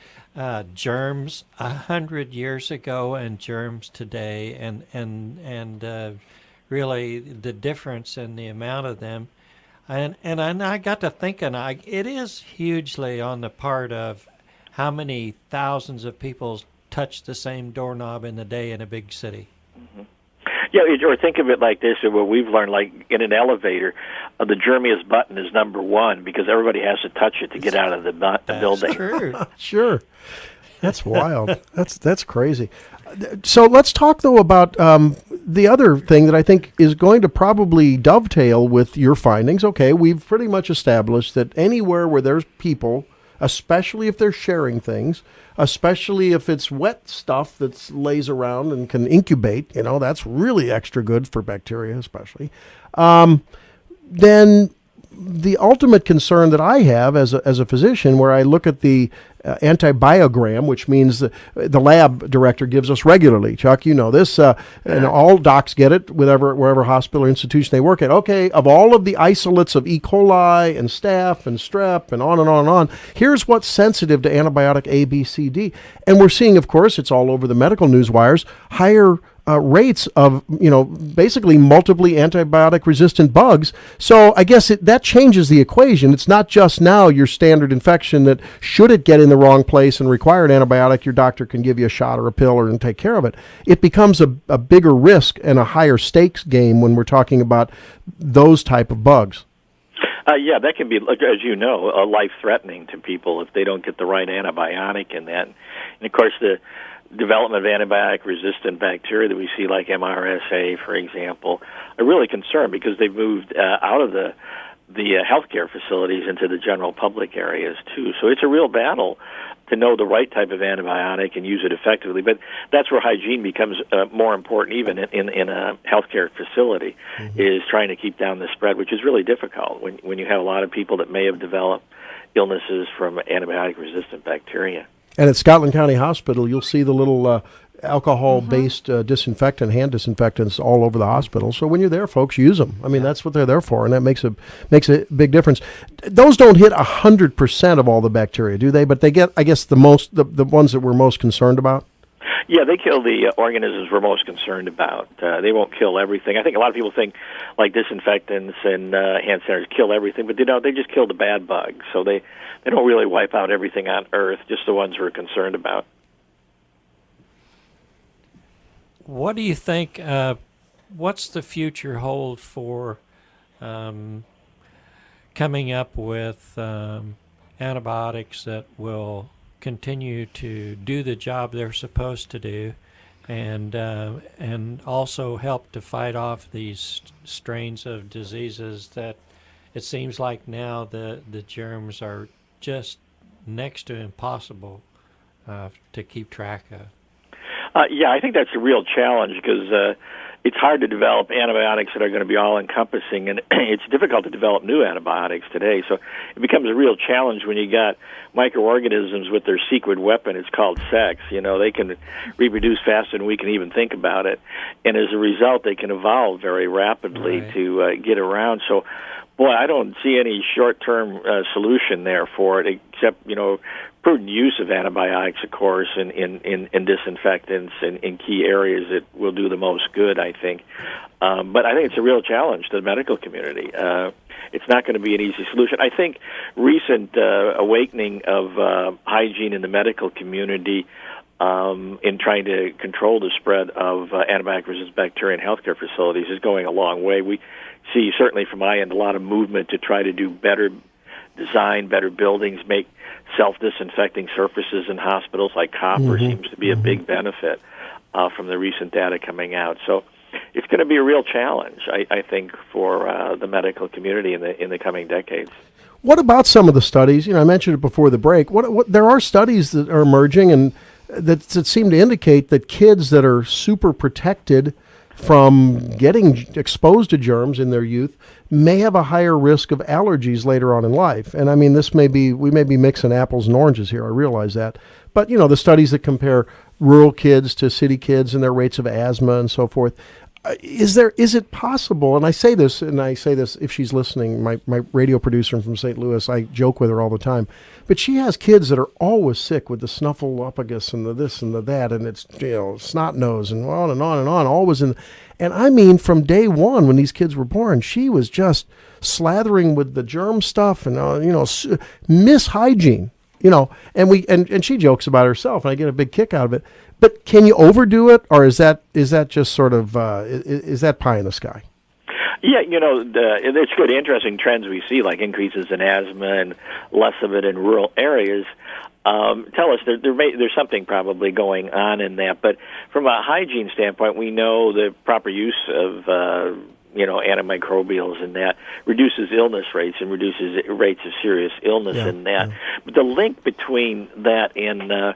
germs 100 years ago and germs today, and really the difference in the amount of them. And I got to thinking, it is hugely on the part of how many thousands of people touch the same doorknob in a day in a big city. Mm-hmm. Yeah, or think of it like this, or what we've learned, like in an elevator, the germiest button is number one because everybody has to touch it to get out of the building. True. Sure. That's wild. That's crazy. So let's talk, though, about the other thing that I think is going to probably dovetail with your findings. Okay, we've pretty much established that anywhere where there's people, especially if they're sharing things, especially if it's wet stuff that lays around and can incubate, that's really extra good for bacteria especially, then the ultimate concern that I have as a physician, where I look at the antibiogram, which means the lab director gives us regularly. Chuck, you know this, and all docs get it, wherever hospital or institution they work at. Okay, of all of the isolates of E. coli and staph and strep and on and on and on, here's what's sensitive to antibiotic A, B, C, D. And we're seeing, of course, it's all over the medical news wires, higher rates of, basically multiply antibiotic resistant bugs. So I guess that changes the equation. It's not just now your standard infection that should it get in the wrong place and require an antibiotic, your doctor can give you a shot or a pill and take care of it. It becomes a bigger risk and a higher stakes game when we're talking about those type of bugs. Yeah, that can be, as you know, life-threatening to people if they don't get the right antibiotic in that. And, of course, the development of antibiotic-resistant bacteria that we see, like MRSA, for example, are really concerned because they've moved out of the healthcare facilities into the general public areas, too. So it's a real battle to know the right type of antibiotic and use it effectively. But that's where hygiene becomes more important, even in a healthcare facility, is trying to keep down the spread, which is really difficult when you have a lot of people that may have developed illnesses from antibiotic-resistant bacteria. And at Scotland County Hospital, you'll see the little alcohol-based disinfectant, hand disinfectants all over the hospital. So when you're there, folks, use them. I mean, that's what they're there for, and that makes a big difference. Those don't hit 100% of all the bacteria, do they? But they get, I guess, the ones that we're most concerned about. Yeah, they kill the organisms we're most concerned about. They won't kill everything. I think a lot of people think like disinfectants and hand sanitizers kill everything, but they just kill the bad bugs. So they don't really wipe out everything on Earth, just the ones we're concerned about. What do you think, what's the future hold for coming up with antibiotics that will continue to do the job they're supposed to do, and also help to fight off these strains of diseases that it seems like now the germs are just next to impossible to keep track of? Yeah, I think that's a real challenge because it's hard to develop antibiotics that are going to be all-encompassing, and it's difficult to develop new antibiotics today. So it becomes a real challenge when you got microorganisms with their secret weapon. It's called sex. They can reproduce faster than we can even think about it, and as a result, they can evolve very rapidly to get around. So, boy, I don't see any short-term solution there for it, except prudent use of antibiotics, of course, in disinfectants in key areas that will do the most good, I think. But I think it's a real challenge to the medical community. It's not going to be an easy solution. I think recent awakening of hygiene in the medical community in trying to control the spread of antibiotic-resistant bacteria in healthcare facilities is going a long way. We see, certainly from my end, a lot of movement to try to do better design, better buildings, make self-disinfecting surfaces in hospitals like copper seems to be a big benefit from the recent data coming out. So it's going to be a real challenge, I think, for the medical community in the coming decades. What about some of the studies? I mentioned it before the break. What there are studies that are emerging and that seem to indicate that kids that are super protected from getting exposed to germs in their youth may have a higher risk of allergies later on in life. And I mean, we may be mixing apples and oranges here. I realize that. But, the studies that compare rural kids to city kids and their rates of asthma and so forth, is it possible, and I say this if she's listening, my radio producer from St. Louis, I joke with her all the time, but she has kids that are always sick with the snuffleupagus and the this and the that, and it's, snot nose and on and on and on, always and I mean, from day one when these kids were born, she was just slathering with the germ stuff and, mishygiene, and she jokes about herself, and I get a big kick out of it. But can you overdo it, or is that just sort of is that pie in the sky? Yeah, it's good, interesting trends we see, like increases in asthma and less of it in rural areas. Tell us there's something probably going on in that. But from a hygiene standpoint, we know the proper use of antimicrobials and that reduces illness rates and reduces rates of serious illness in that. But the link between that and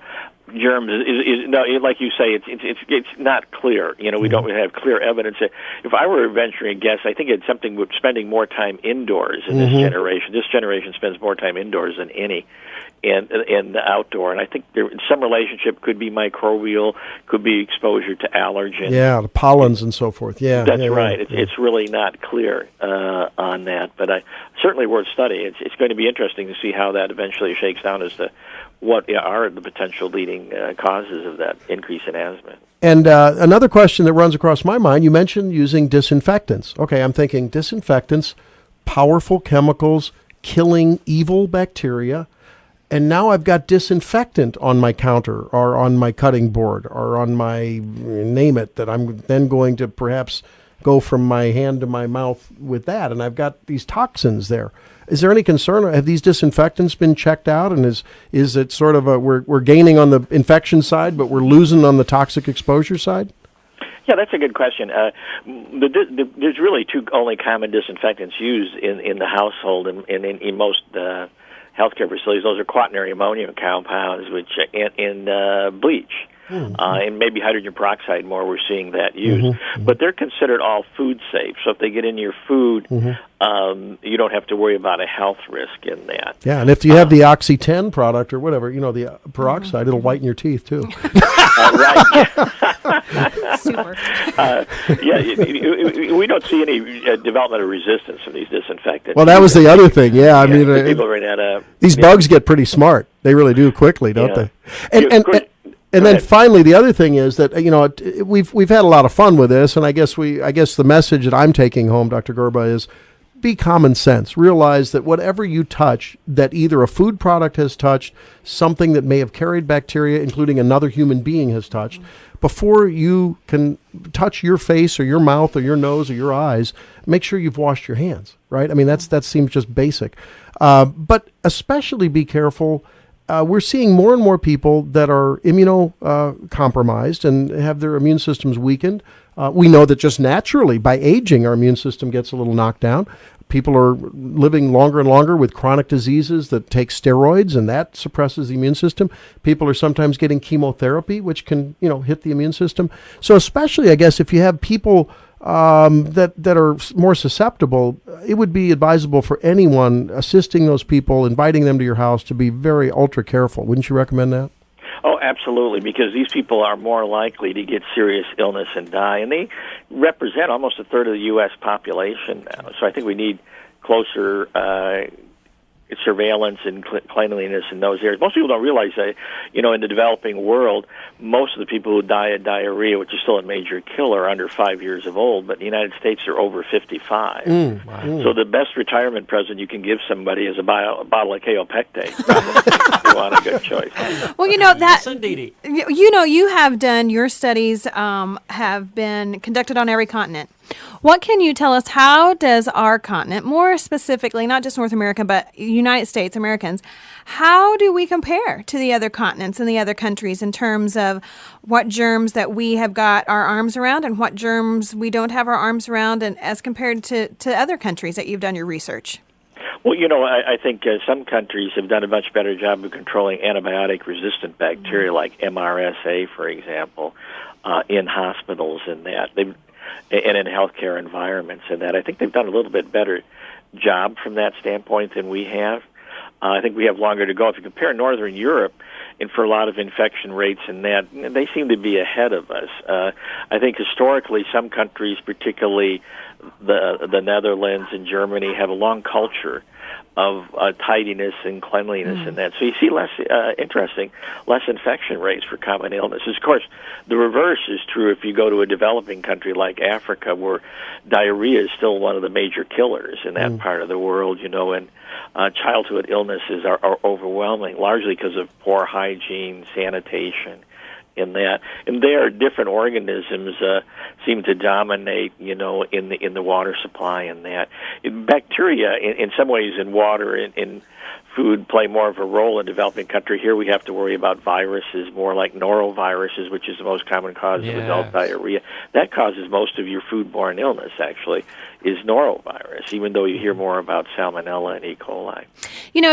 germs is no, like you say, it's not clear. We don't really have clear evidence. If I were venturing a guess, I think it's something with spending more time indoors in this generation. This generation spends more time indoors than any in the outdoor, and I think some relationship could be microbial, could be exposure to allergens. Yeah, the pollens and so forth. Yeah, that's right. It's really not clear on that, but certainly worth studying. It's going to be interesting to see how that eventually shakes down as to what are the potential leading causes of that increase in asthma. And another question that runs across my mind, you mentioned using disinfectants. Okay, I'm thinking disinfectants, powerful chemicals, killing evil bacteria, and now I've got disinfectant on my counter or on my cutting board or on my, name it, that I'm then going to perhaps go from my hand to my mouth with that, and I've got these toxins there. Is there any concern? Have these disinfectants been checked out, and is it sort of we're gaining on the infection side, but we're losing on the toxic exposure side? Yeah, that's a good question. There's really two only common disinfectants used in the household and in most healthcare facilities. Those are quaternary ammonium compounds, which and bleach. And maybe hydrogen peroxide more, we're seeing that used. But they're considered all food safe. So if they get in your food, you don't have to worry about a health risk in that. Yeah, and if you have the Oxy 10 product or whatever, the peroxide, it'll whiten your teeth too. Right. Super. We don't see any development of resistance from these disinfectants. Well, that was the other thing. Yeah, I mean, people ran out of, these bugs get pretty smart. They really do quickly, don't they? And then finally, the other thing is that we've had a lot of fun with this, and I guess the message that I'm taking home, Dr. Gerba, is be common sense. Realize that whatever you touch, that either a food product has touched, something that may have carried bacteria, including another human being has touched, before you can touch your face or your mouth or your nose or your eyes, make sure you've washed your hands. Right? I mean, that seems just basic, but especially be careful. We're seeing more and more people that are immunocompromised and have their immune systems weakened. We know that just naturally, by aging, our immune system gets a little knocked down. People are living longer and longer with chronic diseases that take steroids, and that suppresses the immune system. People are sometimes getting chemotherapy, which can, hit the immune system. So especially, I guess, if you have people that are more susceptible, it would be advisable for anyone assisting those people, inviting them to your house, to be very ultra careful. Wouldn't you recommend that? Oh, absolutely, because these people are more likely to get serious illness and die, and they represent almost a third of the U.S. population now. So I think we need closer surveillance and cleanliness in those areas. Most people don't realize that, in the developing world, most of the people who die of diarrhea, which is still a major killer, are under 5 years of old, but in the United States they're over 55. So the best retirement present you can give somebody is a bottle of kaopectate. You want a good choice. Well, you have done, your studies have been conducted on every continent. What can you tell us? How does our continent, more specifically, not just North America, but United States, Americans, how do we compare to the other continents and the other countries in terms of what germs that we have got our arms around and what germs we don't have our arms around, and as compared to other countries that you've done your research? Well, I think some countries have done a much better job of controlling antibiotic-resistant bacteria like MRSA, for example, in hospitals and that. and in healthcare environments. And that I think they've done a little bit better job from that standpoint than we have. I think we have longer to go. If you compare Northern Europe, and for a lot of infection rates and that, they seem to be ahead of us. I think historically some countries, particularly the Netherlands and Germany, have a long culture of tidiness and cleanliness and that. So you see less infection rates for common illnesses. Of course, the reverse is true if you go to a developing country like Africa, where diarrhea is still one of the major killers in that part of the world, and childhood illnesses are overwhelming, largely because of poor hygiene, sanitation, in that. And there, different organisms seem to dominate, in the water supply and that. Bacteria, in some ways, in water, in food, play more of a role in developing country. Here we have to worry about viruses, more like noroviruses, which is the most common cause of adult diarrhea. That causes most of your foodborne illness, actually, is norovirus, even though you hear more about salmonella and E. coli.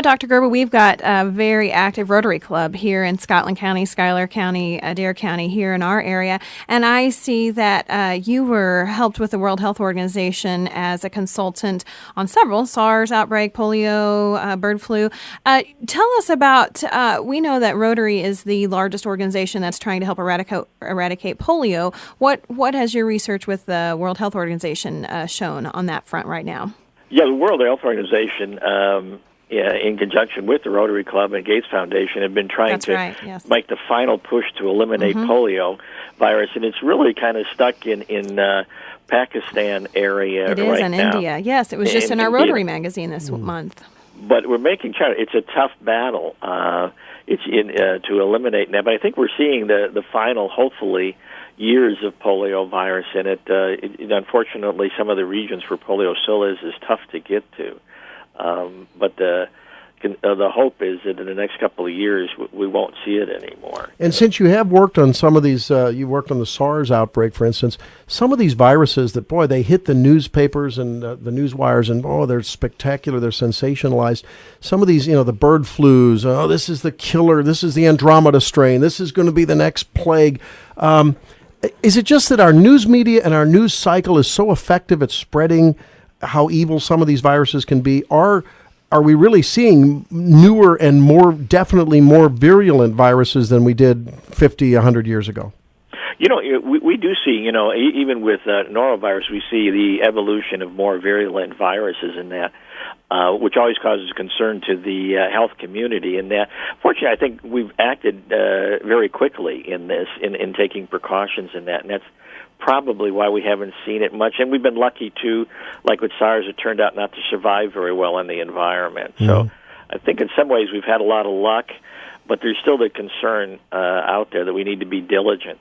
Dr. Gerber, we've got a very active Rotary Club here in Scotland County, Schuyler County, Adair County, here in our area. And I see that you were helped with the World Health Organization as a consultant on several SARS outbreak, polio, bird flu. Tell us about, we know that Rotary is the largest organization that's trying to help eradicate polio. What has your research with the World Health Organization shown on that front right now? Yeah, the World Health Organization, in conjunction with the Rotary Club and Gates Foundation, have been trying to make the final push to eliminate polio virus, and it's really kind of stuck in Pakistan area right now. It is in India. Yes, it was just in our Rotary magazine this month. But we're making sure it's a tough battle. To eliminate that, but I think we're seeing the final, hopefully, years of polio virus in it. Unfortunately, some of the regions where polio still is tough to get to. But the hope is that in the next couple of years we won't see it anymore. And since you have worked on some of these, you worked on the SARS outbreak, for instance, some of these viruses that, boy, they hit the newspapers and the news wires, and, they're spectacular, they're sensationalized. Some of these, the bird flus, this is the killer, this is the Andromeda strain, this is going to be the next plague. Is it just that our news media and our news cycle is so effective at spreading how evil some of these viruses can be? Are we really seeing newer and definitely more virulent viruses than we did 50, 100 years ago? We do see, even with norovirus, we see the evolution of more virulent viruses in that, which always causes concern to the health community. And that, fortunately, I think we've acted very quickly in this, in taking precautions in that, and that's probably why we haven't seen it much. And we've been lucky, too, like with SARS, it turned out not to survive very well in the environment. So I think in some ways we've had a lot of luck, but there's still the concern out there that we need to be diligent.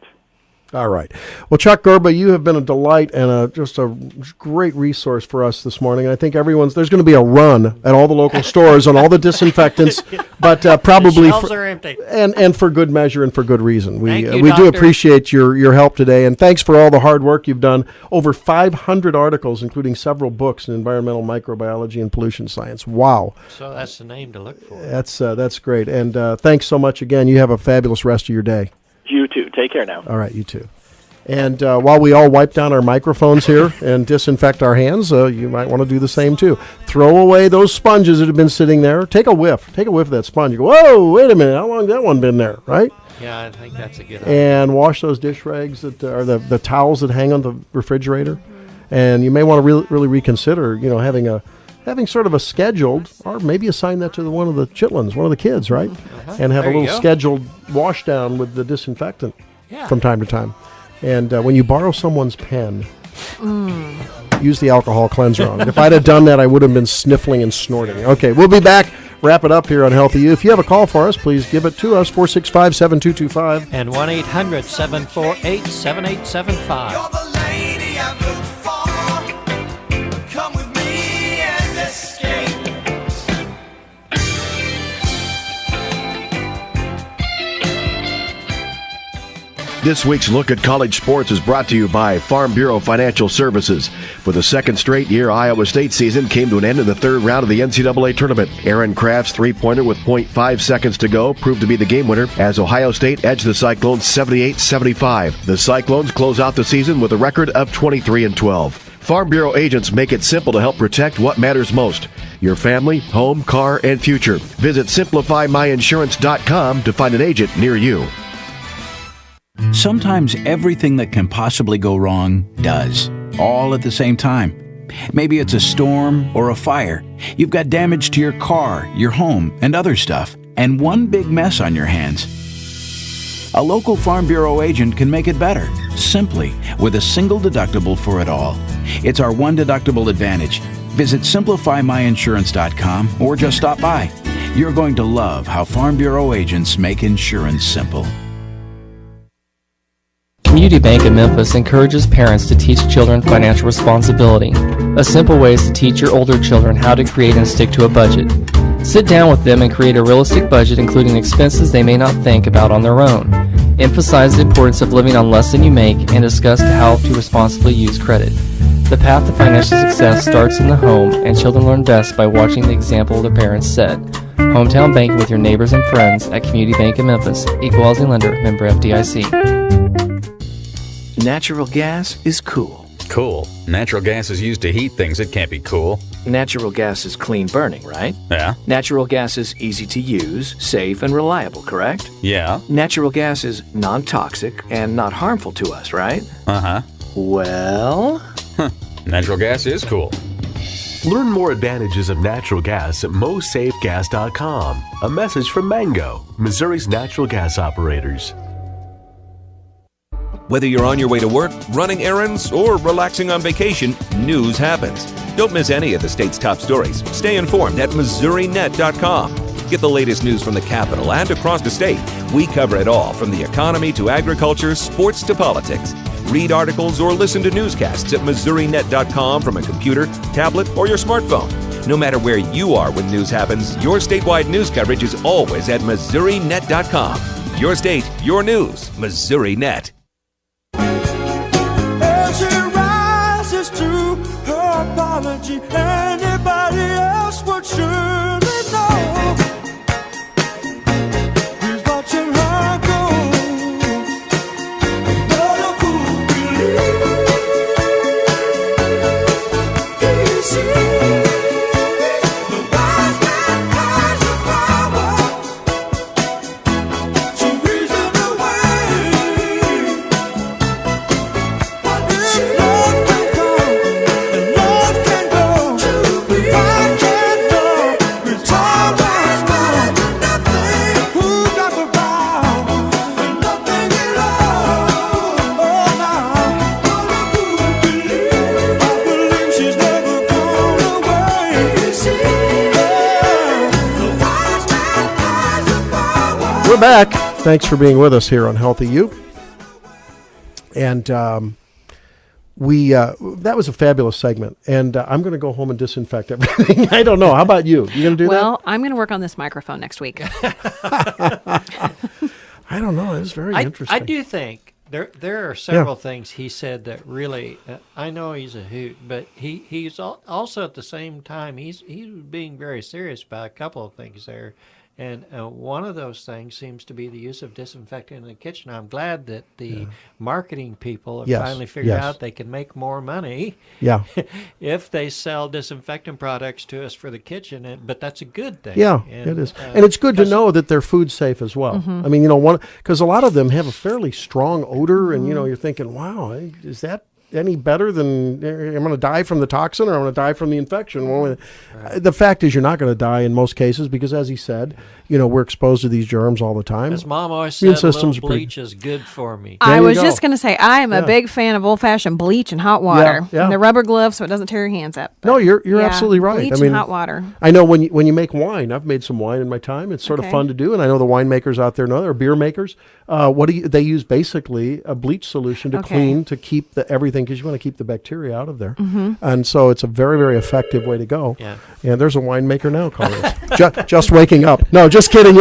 All right. Well, Chuck Gerber, you have been a delight and just a great resource for us this morning. I think there's going to be a run at all the local stores on all the disinfectants, but probably the shelves are empty. And for good measure and for good reason. We you, do appreciate your help today, and thanks for all the hard work you've done. Over 500 articles, including several books in environmental microbiology and pollution science. Wow. So that's the name to look for. That's great. And thanks so much again. You have a fabulous rest of your day. You too. Take care now. All right, you too. And while we all wipe down our microphones here and disinfect our hands, you might want to do the same too. Throw away those sponges that have been sitting there. Take a whiff. Take a whiff of that sponge. You go, whoa, wait a minute. How long has that one been there, right? Yeah, I think that's a good idea. And wash those dish rags that are the towels that hang on the refrigerator. And you may want to really reconsider, having sort of a scheduled, or maybe assign that to one of the chitlins, one of the kids, right? And have a little scheduled wash down with the disinfectant from time to time. And when you borrow someone's pen, use the alcohol cleanser on it. If I'd have done that, I would have been sniffling and snorting. Okay, we'll be back. Wrap it up here on Healthy You. If you have a call for us, please give it to us, 465-7225. And 1-800-748-7875. This week's look at college sports is brought to you by Farm Bureau Financial Services. For the second straight year, Iowa State season came to an end in the third round of the NCAA tournament. Aaron Kraft's three-pointer with 0.5 seconds to go proved to be the game winner as Ohio State edged the Cyclones 78-75. The Cyclones close out the season with a record of 23-12. Farm Bureau agents make it simple to help protect what matters most: your family, home, car, and future. Visit simplifymyinsurance.com to find an agent near you. Sometimes everything that can possibly go wrong does, all at the same time. Maybe it's a storm or a fire. You've got damage to your car, your home, and other stuff, and one big mess on your hands. A local Farm Bureau agent can make it better, simply with a single deductible for it all. It's our one deductible advantage. Visit simplifymyinsurance.com or just stop by. You're going to love how Farm Bureau agents make insurance simple. Community Bank of Memphis encourages parents to teach children financial responsibility. A simple way is to teach your older children how to create and stick to a budget. Sit down with them and create a realistic budget, including expenses they may not think about on their own. Emphasize the importance of living on less than you make and discuss how to responsibly use credit. The path to financial success starts in the home, and children learn best by watching the example their parents set. Hometown banking with your neighbors and friends at Community Bank of Memphis. Equal housing lender, member FDIC. Natural gas is cool. Cool. Natural gas is used to heat things. It can't be cool. Natural gas is clean burning, right? Yeah. Natural gas is easy to use, safe, and reliable, correct? Yeah. Natural gas is non-toxic and not harmful to us, right? Uh-huh. Well... Natural gas is cool. Learn more advantages of natural gas at mosafegas.com. A message from Mango, Missouri's natural gas operators. Whether you're on your way to work, running errands, or relaxing on vacation, news happens. Don't miss any of the state's top stories. Stay informed at MissouriNet.com. Get the latest news from the capital and across the state. We cover it all, from the economy to agriculture, sports to politics. Read articles or listen to newscasts at MissouriNet.com from a computer, tablet, or your smartphone. No matter where you are when news happens, your statewide news coverage is always at MissouriNet.com. Your state, your news, MissouriNet. As she rises to her apology, anybody else would surely know. He's watching her go. But a fool believes he sees the wise man has the power to reason away. We're back. Thanks for being with us here on Healthy You. And we that was a fabulous segment. And I'm going to go home and disinfect everything. I don't know. How about you? You going to do Well, I'm going to work on this microphone next week. that? I don't know. It's very interesting. I do think there are several things he said that really, I know he's a hoot, but he's also at the same time, he's being very serious about a couple of things there. And one of those things seems to be the use of disinfectant in the kitchen. I'm glad that the marketing people have finally figured out they can make more money if they sell disinfectant products to us for the kitchen. But that's a good thing. Yeah, it is. And it's good to know that they're food safe as well. Mm-hmm. I mean, because a lot of them have a fairly strong odor, and, you're thinking, wow, is that any better than I'm going to die from the toxin or I'm going to die from the infection? Well, the fact is you're not going to die in most cases because, as he said, we're exposed to these germs all the time. As Mom always said, a little bleach is good for me. I was just going to say, I am a big fan of old-fashioned bleach and hot water. And the rubber gloves so it doesn't tear your hands up. No, you're absolutely right. Bleach and hot water. I know when you make wine, I've made some wine in my time. It's sort of fun to do, and I know the winemakers out there know, or beer makers. They use basically a bleach solution to clean, to keep everything, because you want to keep the bacteria out of there. Mm-hmm. And so it's a very, very effective way to go. Yeah. And there's a winemaker now calling us. just waking up. No, just kidding.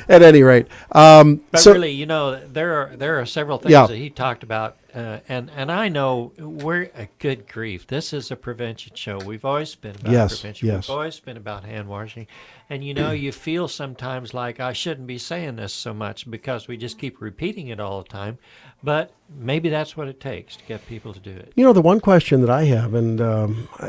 At any rate, But so really, you know, there are several things Yeah. that he talked about, and I know we're good grief. This is a prevention show. We've always been about Yes, prevention. yes. We've always been about hand washing, and you know, you feel sometimes like I shouldn't be saying this so much because we just keep repeating it all the time. But maybe that's what it takes to get people to do it. You know, the one question that I have, and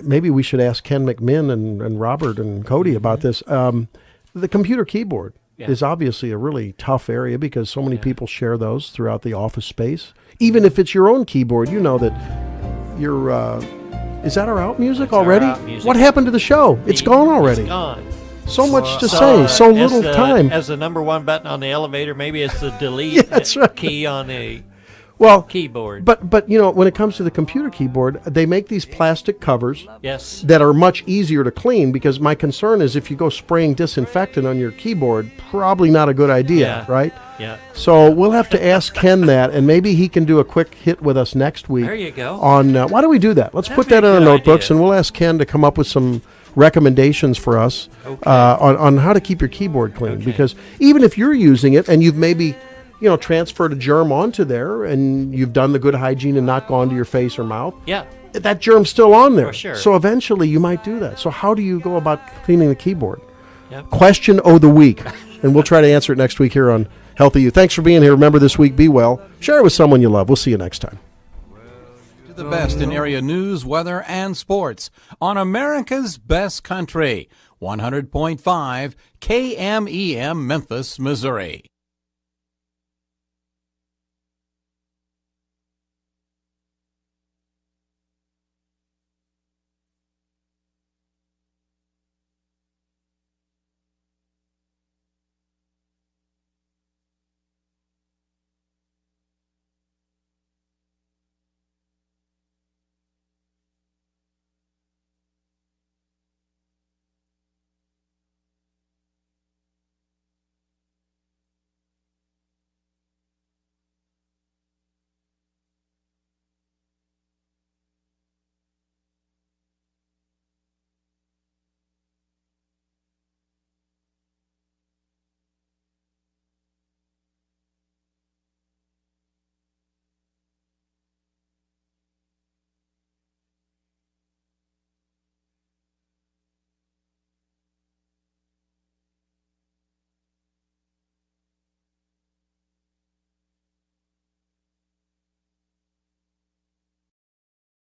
maybe we should ask Ken McMinn and Robert and Cody about this. The computer keyboard is obviously a really tough area because so many people share those throughout the office space. Even if it's your own keyboard, you know that you're... is that our out music already? Our out music. What happened to the show? It's gone already. It's gone. So much to say, so little time. As the number one button on the elevator, maybe it's the delete that's right. key on the keyboard. But you know, when it comes to the computer keyboard, they make these plastic covers Yes. that are much easier to clean, because my concern is if you go spraying disinfectant on your keyboard, probably not a good idea, right? Yeah. So we'll have to ask Ken that, and maybe he can do a quick hit with us next week. There you go. On why don't we do that? Let's That'd put be that a in our good notebooks, idea. and we'll ask Ken to come up with some recommendations for us on how to keep your keyboard clean. Because even if you're using it and you've maybe transferred a germ onto there, and you've done the good hygiene and not gone to your face or mouth, Yeah. that germ's still on there. For sure. So eventually you might do that. So how do you go about cleaning the keyboard? Yep. Question of the week. And we'll try to answer it next week here on Healthy You. Thanks for being here. Remember, this week, be well. Share it with someone you love. We'll see you next time. The best in area news, weather, and sports on America's Best Country, 100.5 KMEM Memphis, Missouri.